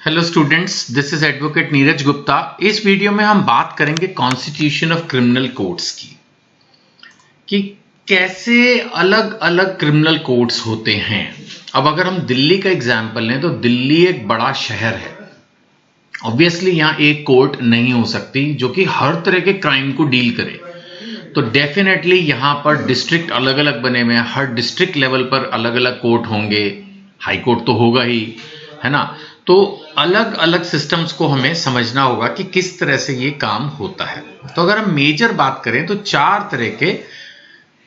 Hello students, this is advocate Neeraj Gupta. इस video में हम बात करेंगे कॉन्स्टिट्यूशन ऑफ क्रिमिनल कोड्स की कि कैसे अलग अलग क्रिमिनल कोड्स होते हैं। अब अगर हम दिल्ली का एग्जाम्पल लें तो दिल्ली एक बड़ा शहर है। ऑब्वियसली यहाँ एक कोर्ट नहीं हो सकती जो कि हर तरह के क्राइम को डील करे, तो डेफिनेटली यहाँ पर डिस्ट्रिक्ट अलग अलग बने हुए हैं। हर डिस्ट्रिक्ट लेवल पर अलग अलग कोर्ट होंगे, हाई कोर्ट तो होगा ही, है ना। तो अलग अलग सिस्टम्स को हमें समझना होगा कि किस तरह से ये काम होता है। तो अगर हम मेजर बात करें तो 4 तरह के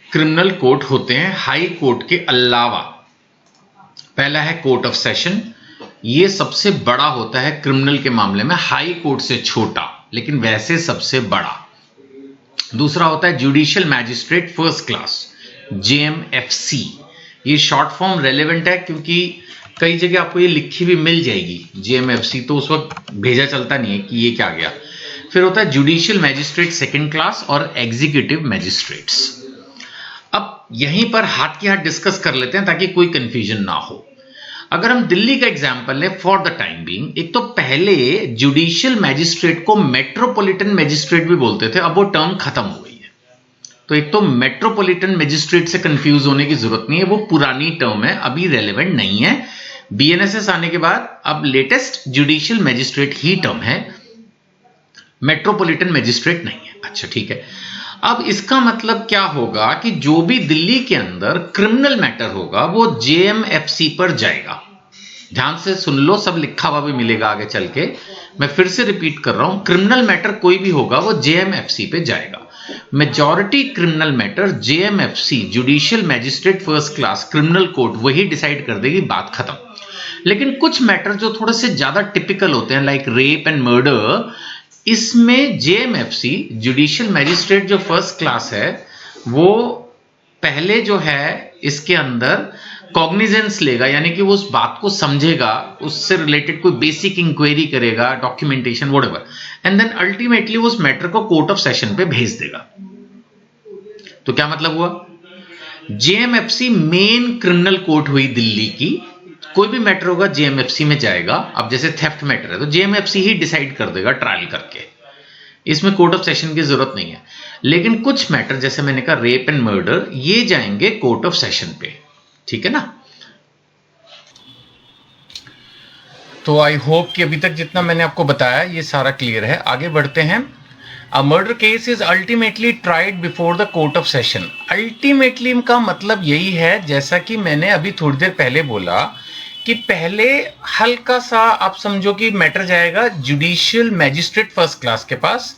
क्रिमिनल कोर्ट होते हैं हाई कोर्ट के अलावा। पहला है कोर्ट ऑफ सेशन, ये सबसे बड़ा होता है क्रिमिनल के मामले में, हाई कोर्ट से छोटा लेकिन वैसे सबसे बड़ा। दूसरा होता है judicial magistrate first class, JMFC। ये शॉर्ट फॉर्म रेलेवेंट है क्योंकि कई जगह आपको ये लिखी भी मिल जाएगी JMFC, तो उस वक्त भेजा चलता नहीं है कि ये क्या गया। फिर होता है जुडिशियल मैजिस्ट्रेट सेकंड क्लास और एग्जीक्यूटिव मैजिस्ट्रेट्स। अब यहीं पर हाथ की हाथ डिस्कस कर लेते हैं ताकि कोई कंफ्यूजन ना हो। अगर हम दिल्ली का एग्जांपल लें फॉर द टाइम बीइंग, एक तो पहले जुडिशियल मैजिस्ट्रेट को मेट्रोपॉलिटन मैजिस्ट्रेट भी बोलते थे, अब वो टर्म खत्म हो गई है। तो एक तो मेट्रोपॉलिटन मैजिस्ट्रेट से कंफ्यूज होने की जरूरत नहीं है, वो पुरानी टर्म है, अभी रेलेवेंट नहीं है। BNSS आने के बाद अब लेटेस्ट जुडिशियल मैजिस्ट्रेट ही टर्म है, मेट्रोपॉलिटन मैजिस्ट्रेट नहीं है। अच्छा ठीक है, अब इसका मतलब क्या होगा कि जो भी दिल्ली के अंदर क्रिमिनल मैटर होगा वो JMFC पर जाएगा। ध्यान से सुन लो, सब लिखा हुआ भी मिलेगा आगे चल के। मैं फिर से रिपीट कर रहा हूं, क्रिमिनल मैटर कोई भी होगा वो JMFC पे जाएगा। Majority criminal matter JMFC judicial magistrate first class criminal court वही डिसाइड कर देगी, बात खत्म। लेकिन कुछ मैटर जो थोड़े से ज्यादा टिपिकल होते हैं लाइक रेप एंड मर्डर, इसमें JMFC जुडिशियल मैजिस्ट्रेट जो फर्स्ट क्लास है वो पहले जो है इसके अंदर कॉग्निजेंस लेगा, यानी कि वो उस बात को समझेगा, उससे रिलेटेड कोई बेसिक इंक्वायरी करेगा, documentation whatever, and then ultimately उस मैटर को कोर्ट ऑफ सेशन पे भेज देगा। तो क्या मतलब हुआ, JMFC मेन क्रिमिनल कोर्ट हुई दिल्ली की। कोई भी मैटर होगा JMFC में जाएगा। अब जैसे थेफ्ट मैटर है तो JMFC ही डिसाइड कर देगा ट्रायल करके, इसमें कोर्ट ऑफ सेशन की जरूरत नहीं है। लेकिन कुछ मैटर जैसे मैंने कहा रेप एंड मर्डर, ये जाएंगे कोर्ट ऑफ सेशन पे, ठीक है ना। तो आई होप कि अभी तक जितना मैंने आपको बताया ये सारा क्लियर है। आगे बढ़ते हैं। A murder case is ultimately tried before the court of session। Ultimately का मतलब यही है, जैसा कि मैंने अभी थोड़ी देर पहले बोला कि पहले हल्का सा आप समझो कि मैटर जाएगा जुडिशियल मैजिस्ट्रेट फर्स्ट क्लास के पास,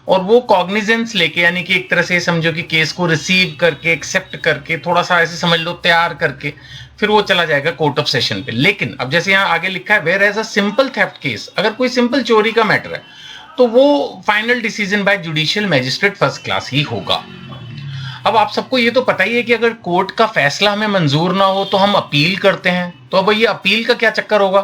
और वो कॉग्निजेंस लेके, यानी कि एक तरह से समझो कि केस को रिसीव करके, एक्सेप्ट करके, थोड़ा सा ऐसे समझ लो तैयार करके, फिर वो चला जाएगा कोर्ट ऑफ सेशन पे। लेकिन अब जैसे यहाँ आगे लिखा है whereas a simple theft case, अगर कोई सिंपल चोरी का मैटर है तो वो final decision by judicial magistrate first class ही होगा। अब आप सबको ये तो पता ही है कि अगर कोर्ट का फैसला हमें मंजूर ना हो तो हम अपील करते हैं। तो अब ये अपील का क्या चक्कर होगा,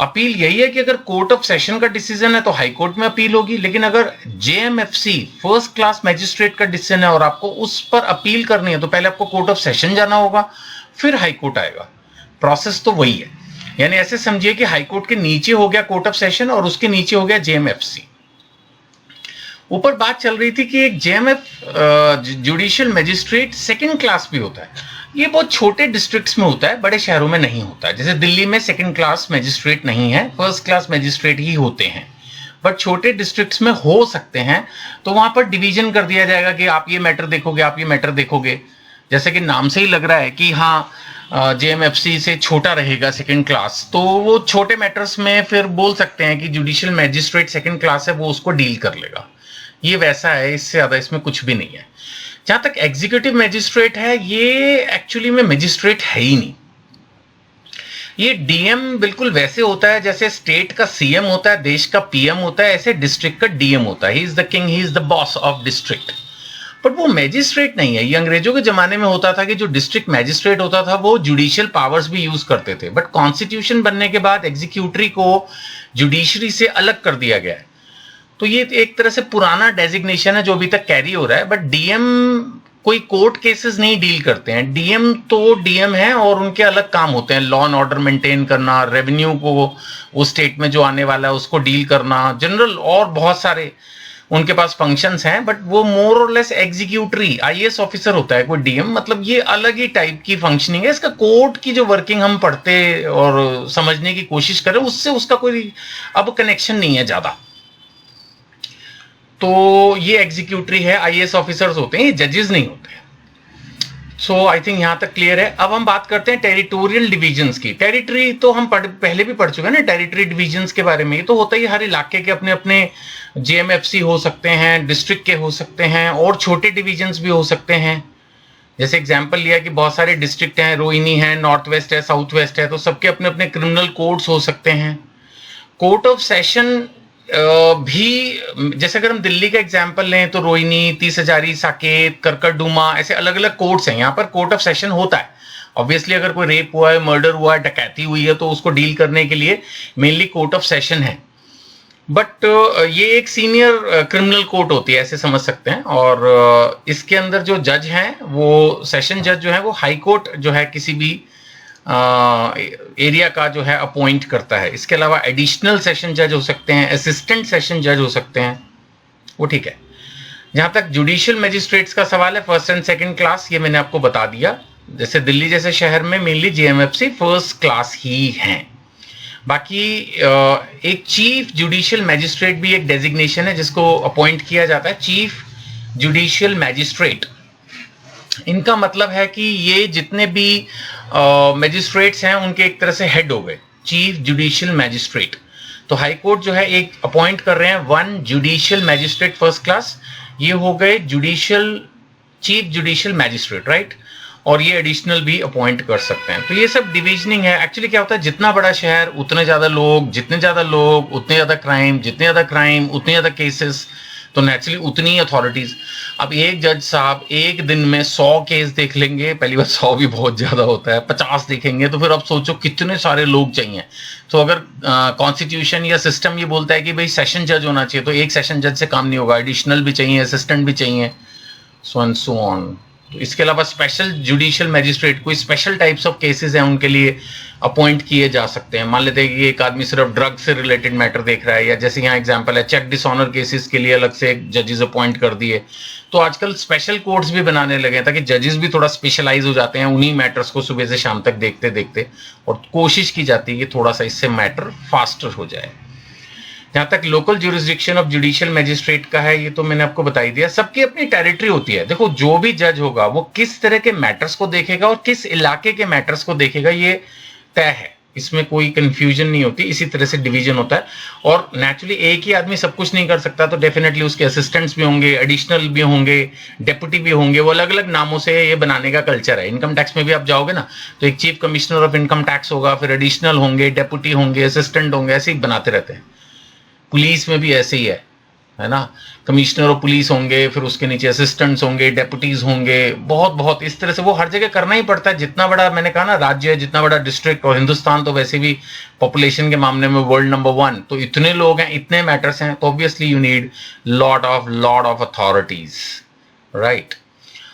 अपील यही है कि अगर कोर्ट ऑफ सेशन का डिसीजन है तो हाई कोर्ट में अपील होगी, लेकिन अगर JMFC फर्स्ट क्लास मैजिस्ट्रेट का डिसीजन है और आपको उस पर अपील करनी है तो पहले आपको कोर्ट ऑफ सेशन जाना होगा, फिर हाई कोर्ट आएगा। प्रोसेस तो वही है। यानी ऐसे समझिए कि हाई कोर्ट के नीचे हो गया कोर्ट ऑफ सेशन और उसके नीचे हो गया JMFC। ऊपर बात चल रही थी कि एक जुडिशियल मैजिस्ट्रेट सेकंड क्लास भी होता है। ये बहुत छोटे डिस्ट्रिक्ट्स में होता है, बड़े शहरों में नहीं होता है। जैसे दिल्ली में सेकंड क्लास मैजिस्ट्रेट नहीं है, फर्स्ट क्लास मैजिस्ट्रेट ही होते हैं, बट छोटे डिस्ट्रिक्ट्स में हो सकते हैं। तो वहां पर डिवीजन कर दिया जाएगा कि आप ये मैटर देखोगे, आप ये मैटर देखोगे। जैसे कि नाम से ही लग रहा है कि हाँ JMFC से छोटा रहेगा सेकंड क्लास, तो वो छोटे मैटर्स में फिर बोल सकते हैं कि जुडिशियल मैजिस्ट्रेट सेकंड क्लास है, वो उसको डील कर लेगा। ये वैसा है, इससे ज्यादा इसमें कुछ भी नहीं है। जहां तक एग्जीक्यूटिव मैजिस्ट्रेट है, ये एक्चुअली में मैजिस्ट्रेट है ही नहीं। ये DM बिल्कुल वैसे होता है जैसे स्टेट का CM होता है, देश का PM होता है, ऐसे डिस्ट्रिक्ट का DM होता है। He is the king, he is the boss of district. But वो मैजिस्ट्रेट नहीं है। ये अंग्रेजों के जमाने में होता था कि जो डिस्ट्रिक्ट मैजिस्ट्रेट होता था वो जुडिशियल पावर्स भी यूज करते थे, बट कॉन्स्टिट्यूशन बनने के बाद एग्जीक्यूटरी को जुडिशरी से अलग कर दिया गया है। तो ये एक तरह से पुराना डेजिग्नेशन है जो अभी तक कैरी हो रहा है, बट DM कोई कोर्ट केसेस नहीं डील करते हैं। डीएम तो डीएम है और उनके अलग काम होते हैं, लॉ एंड ऑर्डर मेंटेन करना, रेवेन्यू को उस स्टेट में जो आने वाला है उसको डील करना, जनरल और बहुत सारे उनके पास फंक्शंस हैं, बट वो मोर और लेस एग्जीक्यूटरी आईएएस ऑफिसर होता है कोई डीएम, मतलब ये अलग ही टाइप की फंक्शनिंग है। इसका कोर्ट की जो वर्किंग हम पढ़ते और समझने की कोशिश करें उससे उसका कोई अब कनेक्शन नहीं है ज्यादा। तो ये एग्जीक्यूटरी है, आईएएस ऑफिसर्स होते हैं, ये जजेस नहीं होते। सो आई थिंक यहां तक क्लियर है। अब हम बात करते हैं टेरिटोरियल डिवीजन्स की। टेरिटरी तो हम पहले भी पढ़ चुके हैं ना, टेरिटरी डिवीजन्स के बारे में। ये तो होता ही हर इलाके के अपने अपने जेएमएफसी हो सकते हैं, डिस्ट्रिक्ट के हो सकते हैं, और छोटे डिवीजन्स भी हो सकते हैं। जैसे एग्जांपल लिया कि बहुत सारे डिस्ट्रिक्ट हैं, रोहिणी है, नॉर्थ वेस्ट है, साउथ वेस्ट है, तो सबके अपने अपने क्रिमिनल कोर्ट्स हो सकते हैं। कोर्ट ऑफ सेशन भी, जैसे अगर हम दिल्ली का एग्जांपल लें तो रोहिणी, 30,000, साकेत, करकरडूमा, ऐसे अलग अलग कोर्ट्स हैं। यहाँ पर कोर्ट ऑफ सेशन होता है। ऑब्वियसली अगर कोई रेप हुआ है, मर्डर हुआ है, डकैती हुई है, तो उसको डील करने के लिए मेनली कोर्ट ऑफ सेशन है। बट ये एक सीनियर क्रिमिनल कोर्ट होती है, ऐसे समझ सकते हैं। और इसके अंदर जो जज हैं वो सेशन जज जो है वो हाई कोर्ट जो है किसी भी एरिया का जो है अपॉइंट करता है। इसके अलावा एडिशनल सेशन जज हो सकते हैं, असिस्टेंट सेशन जज हो सकते हैं, वो ठीक है। जहां तक जुडिशियल मैजिस्ट्रेट्स का सवाल है, फर्स्ट एंड सेकंड क्लास, ये मैंने आपको बता दिया। जैसे दिल्ली जैसे शहर में मेनली जेएमएफसी फर्स्ट क्लास ही हैं। बाकी एक चीफ जुडिशियल मैजिस्ट्रेट भी एक डेजिग्नेशन है जिसको अपॉइंट किया जाता है, चीफ जुडिशियल मैजिस्ट्रेट। इनका मतलब है कि ये जितने भी मैजिस्ट्रेट्स हैं उनके एक तरह से हेड हो गए, चीफ जुडिशियल मैजिस्ट्रेट। तो हाई कोर्ट जो है एक अपॉइंट कर रहे हैं 1 जुडिशियल मैजिस्ट्रेट फर्स्ट क्लास, ये हो गए चीफ जुडिशियल मैजिस्ट्रेट, राइट। और ये एडिशनल भी अपॉइंट कर सकते हैं। तो ये सब डिविजनिंग है। एक्चुअली क्या होता है, जितना बड़ा शहर उतने ज्यादा लोग, जितने ज्यादा लोग उतने ज्यादा क्राइम, जितने ज्यादा क्राइम उतने ज्यादा केसेस, तो नेचुरली उतनी अथॉरिटीज। अब एक जज साहब एक दिन में 100 केस देख लेंगे, पहली बार 100 भी बहुत ज्यादा होता है, 50 देखेंगे, तो फिर अब सोचो कितने सारे लोग चाहिए। तो अगर कॉन्स्टिट्यूशन या सिस्टम ये बोलता है कि भाई सेशन जज होना चाहिए, तो एक सेशन जज से काम नहीं होगा, एडिशनल भी चाहिए, असिस्टेंट भी चाहिए, सो एंड सो ऑन। तो इसके अलावा स्पेशल जुडिशियल मैजिस्ट्रेट, कोई स्पेशल टाइप्स ऑफ केसेस हैं उनके लिए अपॉइंट किए जा सकते हैं। मान लेते हैं कि एक आदमी सिर्फ ड्रग से रिलेटेड मैटर देख रहा है, या जैसे यहाँ एग्जांपल है चेक डिसऑनर केसेस के लिए अलग से जजेस अपॉइंट कर दिए। तो आजकल स्पेशल कोर्ट्स भी बनाने लगे हैं ताकि जजेस भी थोड़ा स्पेशलाइज हो जाते हैं उन्हीं मैटर्स को सुबह से शाम तक देखते देखते, और कोशिश की जाती है कि थोड़ा सा इससे मैटर फास्टर हो जाए। जहां तक local jurisdiction of judicial magistrate का है, ये तो मैंने आपको बता ही दिया। सबकी अपनी टेरिटरी होती है। देखो जो भी जज होगा वो किस तरह के मैटर्स को देखेगा और किस इलाके के मैटर्स को देखेगा, ये तय है, इसमें कोई कंफ्यूजन नहीं होती। इसी तरह से डिवीजन होता है। और नेचुरली एक ही आदमी सब कुछ नहीं कर सकता, तो डेफिनेटली उसके असिस्टेंट्स भी होंगे, एडिशनल भी होंगे, डेप्यूटी भी होंगे। वो अलग अलग नामों से ये बनाने का कल्चर है। इनकम टैक्स में भी आप जाओगे ना, तो एक chief commissioner of income tax होगा, फिर एडिशनल होंगे, डेप्यूटी होंगे, असिस्टेंट होंगे, ऐसे ही बनाते रहते हैं। पुलिस में भी ऐसे ही है ना, कमिश्नर ऑफ पुलिस होंगे, फिर उसके नीचे असिस्टेंट्स होंगे, डेप्यूटीज होंगे, बहुत बहुत इस तरह से वो हर जगह करना ही पड़ता है। जितना बड़ा, मैंने कहा ना, राज्य है, जितना बड़ा डिस्ट्रिक्ट, और हिंदुस्तान तो वैसे भी पॉपुलेशन के मामले में वर्ल्ड नंबर 1, तो इतने लोग हैं, इतने मैटर्स हैं, तो obviously you need lot of authorities, right.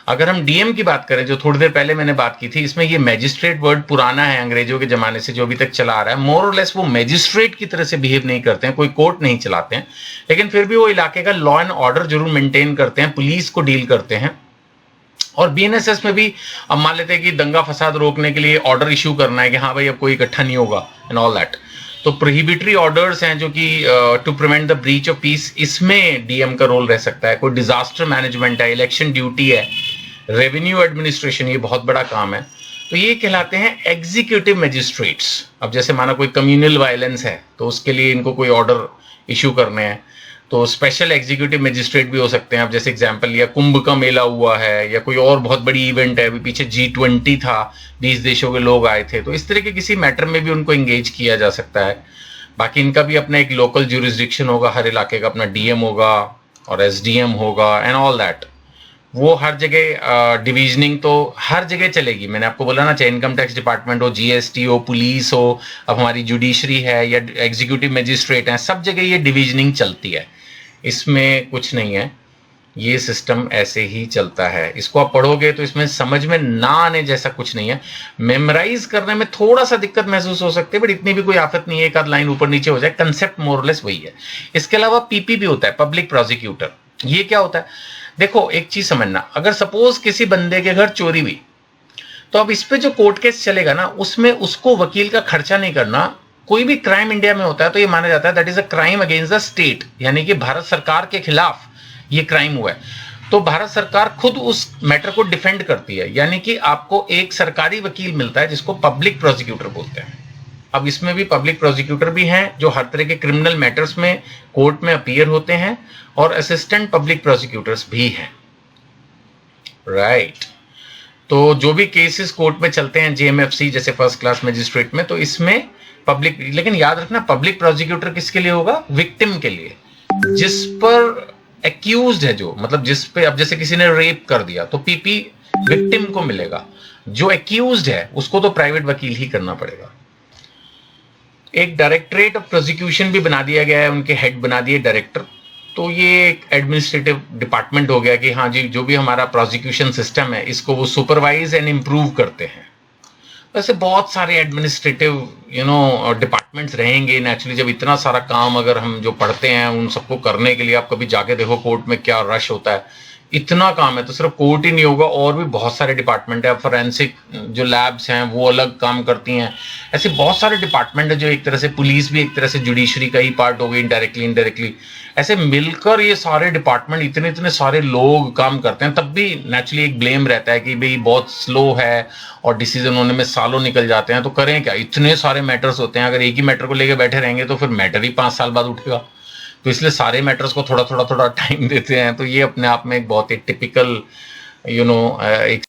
अगर हम डीएम की बात करें, जो थोड़ी देर पहले मैंने बात की थी, इसमें ये मैजिस्ट्रेट वर्ड पुराना है, अंग्रेजों के जमाने से जो अभी तक चला आ रहा है। मोर और लेस वो मैजिस्ट्रेट की तरह से बिहेव नहीं करते हैं, कोई कोर्ट नहीं चलाते हैं, लेकिन फिर भी वो इलाके का लॉ एंड ऑर्डर जरूर मेंटेन करते हैं, पुलिस को डील करते हैं। और बीएनएसएस में भी अब मान लेते हैं कि दंगा फसाद रोकने के लिए ऑर्डर इशू करना है कि हाँ भाई अब कोई इकट्ठा नहीं होगा एंड ऑल दैट, तो प्रोहिबिटरी ऑर्डर्स हैं जो कि to prevent the breach of peace, इसमें डीएम का रोल रह सकता है। कोई डिजास्टर मैनेजमेंट है, इलेक्शन ड्यूटी है, रेवेन्यू एडमिनिस्ट्रेशन, ये बहुत बड़ा काम है, तो ये कहलाते हैं एग्जीक्यूटिव मैजिस्ट्रेट्स। अब जैसे माना कोई कम्युनल वायलेंस है, तो उसके लिए इनको कोई ऑर्डर इशू करने हैं, तो स्पेशल एग्जीक्यूटिव मैजिस्ट्रेट भी हो सकते हैं। अब जैसे एग्जांपल लिया, कुंभ का मेला हुआ है या कोई और बहुत बड़ी इवेंट है, अभी पीछे G20 था, 20 देशों के लोग आए थे, तो इस तरह के किसी मैटर में भी उनको एंगेज किया जा सकता है। बाकी इनका भी अपना एक लोकल ज्यूरिसडिक्शन होगा, हर इलाके का अपना डीएम होगा और एसडीएम होगा एंड ऑल दैट। वो हर जगह डिविजनिंग तो हर जगह चलेगी। मैंने आपको बोला ना, चाहे इनकम टैक्स डिपार्टमेंट हो, जीएसटी हो, पुलिस हो, अब हमारी जुडिशरी है या एग्जीक्यूटिव मैजिस्ट्रेट है, सब जगह ये डिविजनिंग चलती है, इसमें कुछ नहीं है। ये सिस्टम ऐसे ही चलता है। इसको आप पढ़ोगे तो इसमें समझ में ना आने जैसा कुछ नहीं है। मेमोराइज करने में थोड़ा सा दिक्कत महसूस हो सकती है, बट इतनी भी कोई आफत नहीं है, एक आध लाइन ऊपर नीचे हो जाए, कंसेप्ट मोरलेस वही है। इसके अलावा पीपी भी होता है, पब्लिक प्रोसिक्यूटर। ये क्या होता है? देखो एक चीज समझना, अगर सपोज किसी बंदे के घर चोरी हुई, तो अब इस पे जो कोर्ट केस चलेगा ना, उसमें उसको वकील का खर्चा नहीं करना। कोई भी क्राइम इंडिया में होता है तो ये माना जाता है that is a crime against the state, यानी कि भारत सरकार के खिलाफ ये क्राइम हुआ है, तो भारत सरकार खुद उस मैटर को डिफेंड करती है, यानी कि आपको एक सरकारी वकील मिलता है जिसको पब्लिक प्रोसिक्यूटर बोलते हैं। अब इसमें भी पब्लिक प्रोसिक्यूटर भी हैं जो हर तरह के क्रिमिनल मैटर्स में कोर्ट में अपीयर होते हैं, और असिस्टेंट पब्लिक प्रोसिक्यूटर्स भी हैं, राइट। तो जो भी केसेस कोर्ट में चलते हैं जेएमएफसी जैसे फर्स्ट क्लास मजिस्ट्रेट में, तो इसमें पब्लिक, लेकिन याद रखना पब्लिक प्रोसिक्यूटर किसके लिए होगा? विक्टिम के लिए, जिस पर एक्यूज्ड है, जो मतलब जिस पे, अब जैसे किसी ने रेप कर दिया तो पीपी विक्टिम को मिलेगा, जो एक्यूज्ड है उसको तो प्राइवेट वकील ही करना पड़ेगा। एक डायरेक्टरेट ऑफ प्रोसिक्यूशन भी बना दिया गया है, उनके हेड बना दिए डायरेक्टर। तो ये एक एडमिनिस्ट्रेटिव डिपार्टमेंट हो गया कि हाँ जी, जो भी हमारा प्रोसिक्यूशन सिस्टम है इसको वो सुपरवाइज एंड इम्प्रूव करते हैं। वैसे बहुत सारे एडमिनिस्ट्रेटिव डिपार्टमेंट्स रहेंगे नेचुरली। जब इतना सारा काम अगर हम जो पढ़ते हैं उन सबको करने के लिए, आप कभी जाके देखो कोर्ट में क्या रश होता है, इतना काम है। तो सिर्फ कोर्ट ही नहीं होगा, और भी बहुत सारे डिपार्टमेंट है। फॉरेंसिक जो लैब्स हैं वो अलग काम करती हैं। ऐसे बहुत सारे डिपार्टमेंट है जो एक तरह से, पुलिस भी एक तरह से जुडिशरी का ही पार्ट हो गई, इनडायरेक्टली इनडायरेक्टली। ऐसे मिलकर ये सारे डिपार्टमेंट, इतने इतने सारे लोग काम करते हैं, तब भी नेचुरली एक ब्लेम रहता है कि भाई बहुत स्लो है और डिसीजन होने में सालों निकल जाते हैं। तो करें क्या, इतने सारे मैटर्स होते हैं, अगर एक ही मैटर को लेकर बैठे रहेंगे तो फिर मैटर ही 5 साल बाद उठेगा। तो इसलिए सारे मैटर्स को थोड़ा थोड़ा थोड़ा टाइम देते हैं। तो ये अपने आप में एक बहुत ही टिपिकल एक